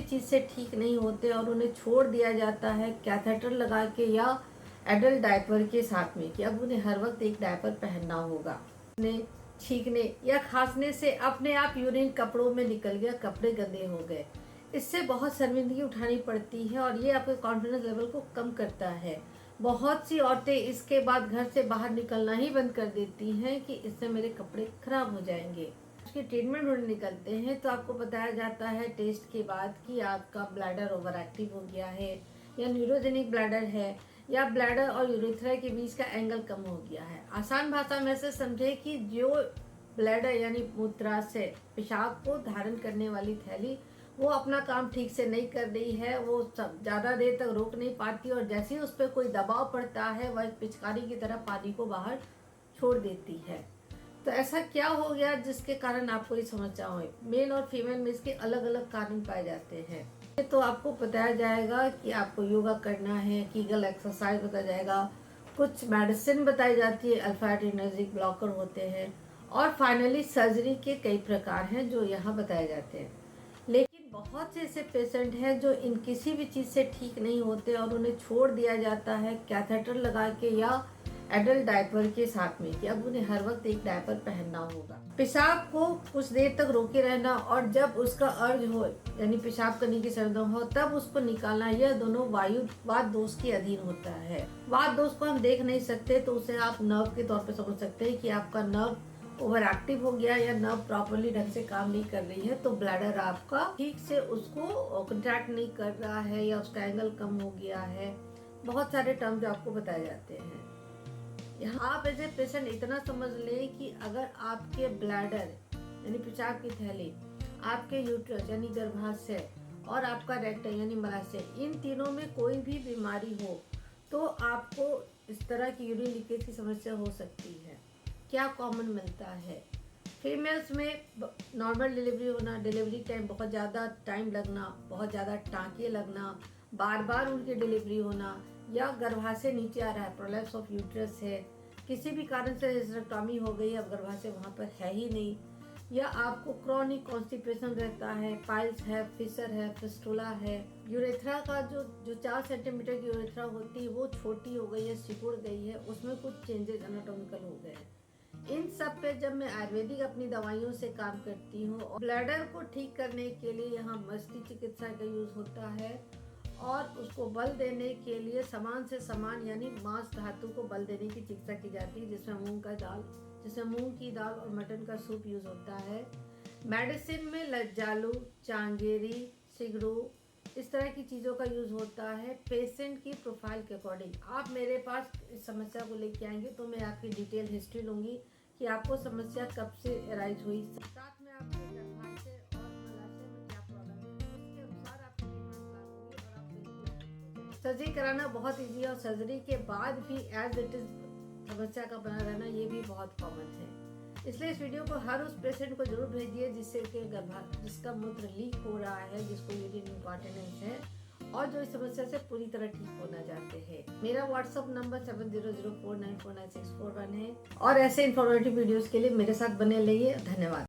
चीज़ से ठीक नहीं होते और उन्हें छोड़ दिया जाता है कैथेटर लगा के या एडल्ट डायपर के साथ में कि अब उन्हें हर वक्त एक डायपर पहनना होगा। उन्हें छींकने या खांसने से अपने आप यूरिन कपड़ों में निकल गया, कपड़े गंदे हो गए। इससे बहुत शर्मिंदगी उठानी पड़ती है और ये आपके कॉन्फिडेंस लेवल को कम करता है। बहुत सी औरतें इसके बाद घर से बाहर निकलना ही बंद कर देती हैं कि इससे मेरे कपड़े खराब हो जाएंगे। उसके ट्रीटमेंट ढूंढ निकलते हैं तो आपको बताया जाता है टेस्ट के बाद कि आपका ब्लैडर ओवर एक्टिव हो गया है या न्यूरोजेनिक ब्लैडर है या ब्लैडर और यूरेथ्रा के बीच का एंगल कम हो गया है। आसान भाषा में से समझे कि जो ब्लैडर यानी मूत्राशय पेशाब को धारण करने वाली थैली वो अपना काम ठीक से नहीं कर रही है, वो सब ज़्यादा देर तक रोक नहीं पाती और जैसे ही उस पर कोई दबाव पड़ता है वह पिचकारी की तरह पानी को बाहर छोड़ देती है। तो ऐसा क्या हो गया जिसके कारण आपको ये समस्या हो? मेल और फीमेल में इसके अलग अलग कारण पाए जाते हैं। तो आपको बताया जाएगा कि आपको योगा करना है, कीगल एक्सरसाइज बताया जाएगा, कुछ मेडिसिन बताई जाती है, अल्फा एड्रेनर्जिक ब्लॉकर होते हैं और फाइनली सर्जरी के कई प्रकार हैं जो यहाँ बताए जाते हैं। लेकिन बहुत से ऐसे पेशेंट हैं जो इन किसी भी चीज़ से ठीक नहीं होते और उन्हें छोड़ दिया जाता है कैथेटर लगा के या एडल्ट डायपर के साथ में कि अब उन्हें हर वक्त एक डायपर पहनना होगा। पेशाब को कुछ देर तक रोके रहना और जब उसका अर्ज हो यानी पेशाब करने की सर्दी हो तब उसको निकालना, यह दोनों वात दोष के अधीन होता है। वात दोष को हम देख नहीं सकते तो उसे आप नर्व के तौर पर समझ सकते हैं कि आपका नर्व ओवर एक्टिव हो गया या नर्व प्रॉपरली ढंग से काम नहीं कर रही है, तो ब्लैडर आपका ठीक से उसको कंट्रैक्ट नहीं कर रहा है या उसका एंगल कम हो गया है। बहुत सारे टर्म जो आपको बताए जाते हैं। यहाँ आप एज ए पेशेंट इतना समझ लें कि अगर आपके ब्लैडर यानी पेशाब की थैली, आपके यूट्रस यानी गर्भाशय और आपका रेक्टम यानी मलाशय, इन तीनों में कोई भी बीमारी हो तो आपको इस तरह की यूरिन लीकेज की समस्या हो सकती है। क्या कॉमन मिलता है? फीमेल्स में नॉर्मल डिलीवरी होना, डिलीवरी टाइम बहुत ज़्यादा टाइम लगना, बहुत ज़्यादा टाँके लगना, बार बार उनकी डिलीवरी होना या गर्भाशय नीचे आ रहा है, प्रोलैप्स ऑफ यूट्रस है, किसी भी कारण से हिस्टेरेक्टोमी हो गई, अब गर्भाशय वहाँ पर है ही नहीं, या आपको क्रॉनिक कॉन्स्टिपेशन रहता है, पाइल्स है, फिशर है, फिस्टुला है, यूरेथ्रा का जो 4 सेंटीमीटर की यूरेथ्रा होती है वो छोटी हो गई है, सिकुड़ गई है, उसमें कुछ चेंजेस एनाटॉमिकल हो गए हैं। इन सब पे जब मैं आयुर्वेदिक अपनी दवाइयों से काम करती हूँ और ब्लैडर को ठीक करने के लिए यहाँ मस्ती चिकित्सा का यूज होता है और उसको बल देने के लिए समान से समान यानी मांस धातु को बल देने की चिकित्सा की जाती है, जिसमें मूंग की दाल और मटन का सूप यूज होता है। मेडिसिन में लज्जालू, चांगेरी, सिगरू, इस तरह की चीज़ों का यूज होता है। पेशेंट की प्रोफाइल के अकॉर्डिंग आप मेरे पास इस समस्या को लेके आएंगे तो मैं आपकी डिटेल हिस्ट्री लूंगी कि आपको समस्या कब से अराइज हुई, साथ में आपके गर्भाशय और मलाशय में क्या प्रॉब्लम है, उसके अनुसार आपकी ट्रीटमेंट प्लान होगी और आप बिल्कुल सर्जरी कराना बहुत ईजी है और सर्जरी के बाद भी एज इट इज समस्या का बना रहना ये भी बहुत कॉमन है। इसलिए इस वीडियो को हर उस पेशेंट को जरूर भेजिए जिसका मूत्र लीक हो रहा है, जिसको यूरिन इंकॉन्टिनेंस है और जो इस समस्या से पूरी तरह ठीक होना चाहते हैं। मेरा व्हाट्सएप नंबर 7004949641 है और ऐसे इन्फॉर्मेटिव वीडियोस के लिए मेरे साथ बने रहिए। धन्यवाद।